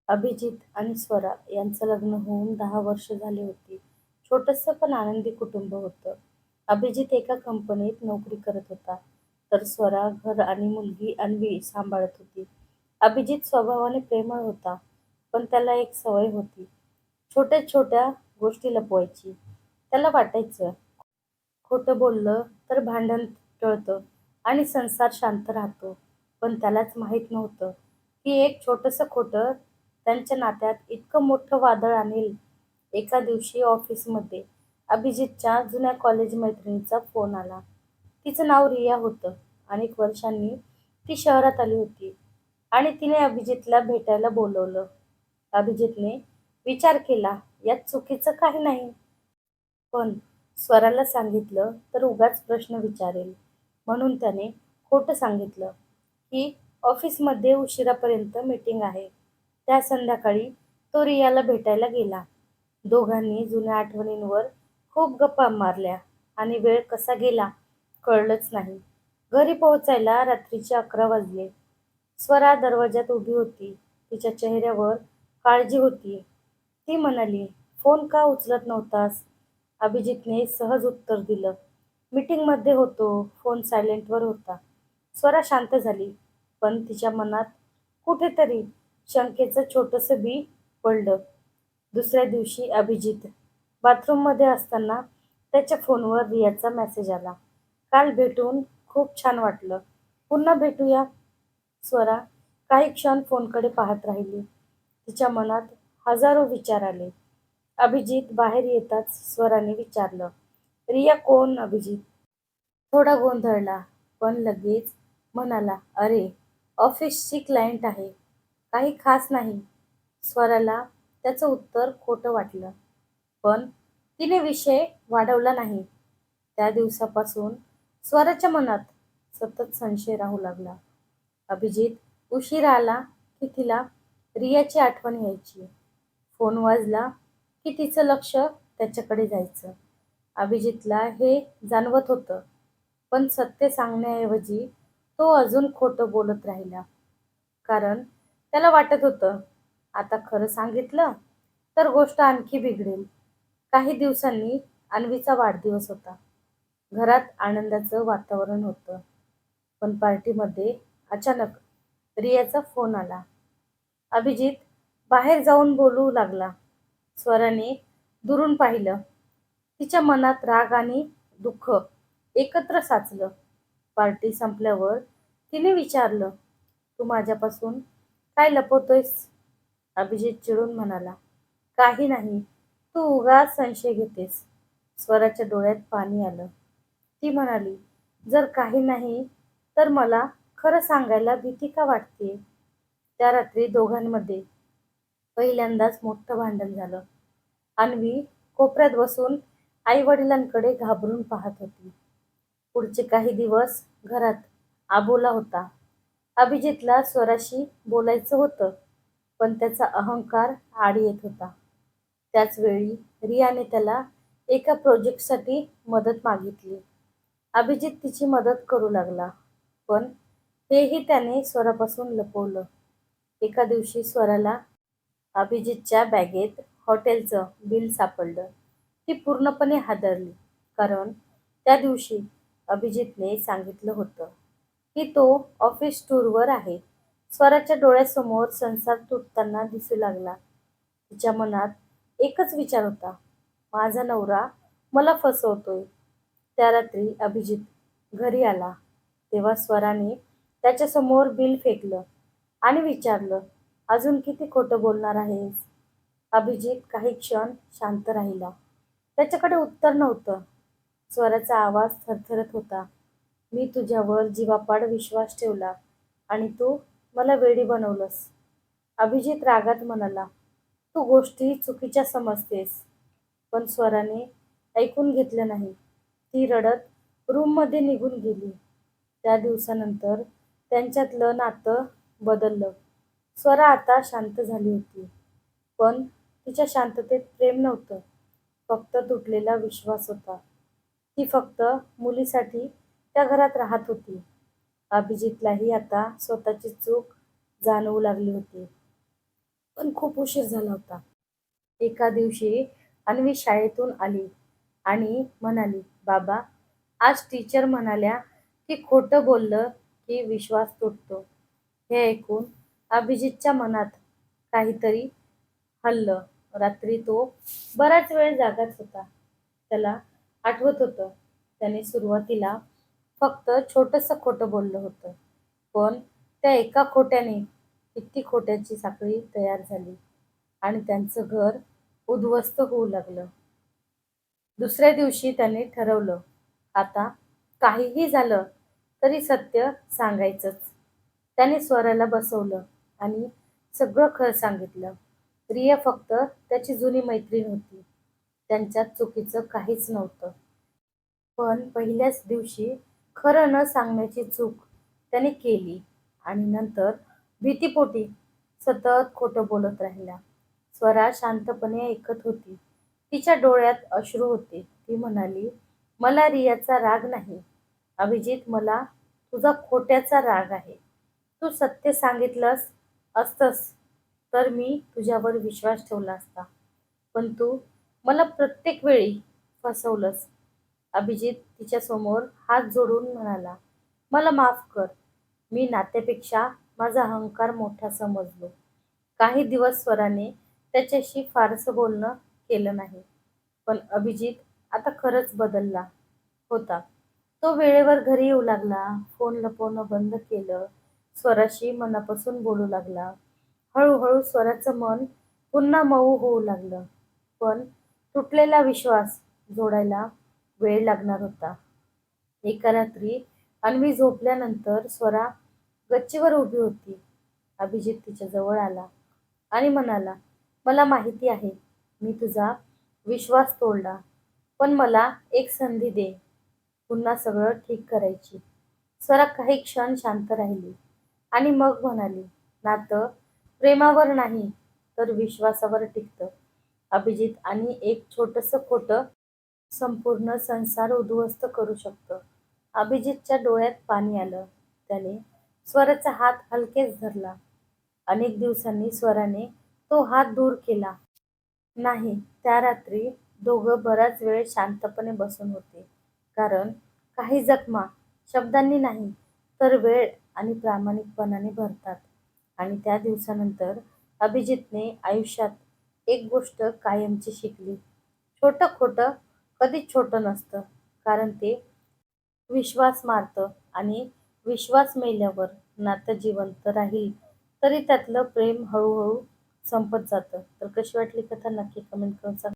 अभिजित आणि स्वरा यांचं लग्न होऊन 10 वर्ष झाली होती. छोटंसं पण आनंदी कुटुंब होतं. अभिजित एका कंपनीत नोकरी करत होता, तर स्वरा घर आणि मुलगी अन्वी सांभाळत होती. अभिजित स्वभावाने प्रेमळ होता, पण त्याला एक सवय होती. छोट्या छोट्या गोष्टी लपवायची. त्याला वाटायचं, खोटं बोललं तर भांडण टळतं आणि संसार शांत राहतो. पण त्यालाच माहीत नव्हतं की एक छोटंसं खोटं त्यांच्या नात्यात इतकं मोठं वादळ आणेल. एका दिवशी ऑफिसमध्ये अभिजितच्या जुन्या कॉलेज मैत्रिणीचा फोन आला. तिचं नाव रिया होतं. अनेक वर्षांनी ती शहरात आली होती आणि तिने अभिजितला भेटायला बोलवलं. अभिजितने विचार केला, यात चुकीचं काही नाही. पण स्वराला सांगितलं तर उगाच प्रश्न विचारेल, म्हणून त्याने खोटं सांगितलं की ऑफिसमध्ये उशिरापर्यंत मीटिंग आहे. त्या संध्याकाळी तो रियाला भेटायला गेला. दोघांनी जुन्या आठवणींवर खूप गप्पा मारल्या आणि वेळ कसा गेला कळलंच नाही. घरी पोहोचायला रात्रीचे 11 वाजले. स्वरा दरवाजात उभी होती. तिच्या चेहऱ्यावर काळजी होती. ती म्हणाली, "फोन का उचलत नव्हतास?" अभिजितने सहज उत्तर दिलं, "मीटिंगमध्ये होतो." फोन सायलेंटवर होता. स्वरा शांत झाली, पण तिच्या मनात कुठेतरी शंकेचं छोटंसं बी पडलं. दुसऱ्या दिवशी अभिजित बाथरूममध्ये असताना त्याच्या फोनवर रियाचा मेसेज आला. "काल भेटून खूप छान वाटलं. पुन्हा भेटूया." स्वरा काही क्षण फोनकडे पाहत राहिली. तिच्या मनात हजारो विचार आले. अभिजित बाहेर येताच स्वराने विचारलं, "रिया कोण अभिजित?" थोडा गोंधळला, पण लगेच म्हणाला, "अरे, ऑफिसची क्लायंट आहे. काही खास नाही." स्वराला त्याचं उत्तर खोटं वाटलं, पण तिने विषय वाढवला नाही. त्या दिवसापासून स्वराच्या मनात सतत संशय राहू लागला. अभिजित उशिरा आला की तिला रियाची आठवण यायची. फोन वाजला की तिचं लक्ष त्याच्याकडे जायचं. अभिजितला हे जाणवत होतं, पण सत्य सांगण्याऐवजी तो अजून खोटं बोलत राहिला. कारण त्याला वाटत होतं, आता खरं सांगितलं तर गोष्ट आणखी बिघडेल. काही दिवसांनी अन्वीचा वाढदिवस होता. घरात आनंदाचं वातावरण होतं. पण पार्टीमध्ये अचानक रियाचा फोन आला. अभिजित बाहेर जाऊन बोलू लागला. स्वराने दुरून पाहिलं. तिच्या मनात राग आणि दुःख एकत्र साचलं. पार्टी संपल्यावर तिने विचारलं, "तू माझ्यापासून काय लपवतोयस?" अभिजित चिडून म्हणाला, "काही नाही. तू उगाच संशय घेतेस." स्वराच्या डोळ्यात पाणी आलं. ती म्हणाली, "जर काही नाही तर मला खरं सांगायला भीती का वाटतेय?" त्या रात्री दोघांमध्ये पहिल्यांदाच मोठं भांडण झालं. अन्वी कोपऱ्यात बसून आई-वडिलांकडे घाबरून पाहत होती. पुढचे काही दिवस घरात आबोला होता. अभिजितला स्वराशी बोलायचं होतं, पण त्याचा अहंकार आड येत होता. त्याच वेळी रियाने त्याला एका प्रोजेक्टसाठी मदत मागितली. अभिजित तिची मदत करू लागला, पण हेही त्याने स्वरापासून लपवलं. एका दिवशी स्वराला अभिजितच्या बॅगेत हॉटेलचं बिल सापडलं. ती पूर्णपणे हादरली, कारण त्या दिवशी अभिजितने सांगितलं होतं की तो ऑफिस टूरवर आहे. स्वराच्या डोळ्यासमोर संसार तुटताना दिसू लागला. तिच्या मनात एकच विचार होता, माझा नवरा मला फसवतोय. त्या रात्री अभिजित घरी आला तेव्हा स्वराने त्याच्यासमोर बिल फेकलं आणि विचारलं, "अजून किती खोटं बोलणार आहेस?" अभिजित काही क्षण शांत राहिला. त्याच्याकडे उत्तर नव्हतं. स्वराचा आवाज थरथरत होता, "मी तुझ्यावर जीवापाड विश्वास ठेवला आणि तू मला वेडी बनवलंस." अभिजित रागात म्हणाला, "तू गोष्टी चुकीच्या समजतेस." पण स्वराने ऐकून घेतलं नाही. ती रडत रूममध्ये निघून गेली. त्या दिवसानंतर त्यांच्यातलं नातं बदललं. स्वरा आता शांत झाली होती, पण तिच्या शांततेत प्रेम नव्हतं, फक्त तुटलेला विश्वास होता. ती फक्त मुलीसाठी त्या घरात राहत होती. अभिजितलाही आता स्वतःची चूक जाणवू लागली होती. पण खूप उशीर झाला होता. एका दिवशी अन्वी शाळेतून आली आणि म्हणाली, "बाबा, आज टीचर म्हणाल्या की खोटं बोललं की विश्वास तुटतो." हे ऐकून अभिजितच्या मनात काहीतरी हललं. रात्री तो बराच वेळ जागाच होता. त्याला आठवत होतं, त्याने सुरुवातीला फक्त छोटंसं खोटं बोललं होतं. पण त्या एका खोट्याने किती खोट्याची साखळी तयार झाली आणि त्यांचं घर उद्ध्वस्त होऊ लागलं. दुसऱ्या दिवशी त्याने ठरवलं, आता काहीही झालं तरी सत्य सांगायचंच. त्याने स्वराला बसवलं आणि सगळं खरं सांगितलं. रिया फक्त त्याची जुनी मैत्रीण होती. त्यांच्यात चुकीचं काहीच नव्हतं. पण पहिल्याच दिवशी खरं न सांगण्याची चूक त्याने केली आणि नंतर भीतीपोटी सतत खोटं बोलत राहिला. स्वरा शांतपणे ऐकत होती. तिच्या डोळ्यात अश्रू होते. ती म्हणाली, "मला रियाचा राग नाही, अभिजित, मला तुझा खोट्याचा राग आहे. तू सत्य सांगितलंस असतंस तर मी तुझ्यावर विश्वास ठेवला असता. पण तू मला प्रत्येक वेळी फसवलंस." अभिजित तिच्यासमोर हात जोडून म्हणाला, "मला माफ कर. मी नात्यापेक्षा माझा अहंकार मोठा समजलो." काही दिवस स्वराने त्याच्याशी फारसं बोलणं केलं नाही. पण अभिजित आता खरंच बदलला होता. तो वेळेवर घरी येऊ लागला, फोन लपवणं बंद केलं, स्वराशी मनापासून बोलू लागला. हळूहळू स्वराचं मन पुन्हा मऊ होऊ लागलं. पण तुटलेला विश्वास जोडायला वेळ लागणार होता. एका रात्री अन्वी झोपल्यानंतर स्वरा गच्चीवर उभी होती. अभिजित तिच्या जवळ आला आणि म्हणाला, "मला माहिती आहे, मी तुझा विश्वास तोडला. पण मला एक संधी दे पुन्हा सगळं ठीक करायची." स्वरा काही क्षण शांत राहिली आणि मग म्हणाली, "नातं प्रेमावर नाही तर विश्वासावर टिकतं, अभिजित, आणि एक छोटंसं खोटं संपूर्ण संसार उद्ध्वस्त करू शकतं." अभिजितच्या डोळ्यात पाणी आलं. त्याने स्वराचा हात हलकेच धरला. अनेक दिवसांनी स्वराने तो हात दूर केला. नाही, त्या रात्री दोघं बराच वेळ शांतपणे बसून होते. कारण काही जखमा शब्दांनी नाही, तर वेळ आणि प्रामाणिकपणाने भरतात. आणि त्या दिवसानंतर अभिजितने आयुष्यात एक गोष्ट कायमची शिकली. छोटं खोटं कधीच छोटं नसतं. कारण ते विश्वास मारतं आणि विश्वास मेल्यावर नातं जिवंत राहील तरी त्यातलं प्रेम हळूहळू संपत जातं. तर कशी वाटली कथा नक्की कमेंट करून सांगा.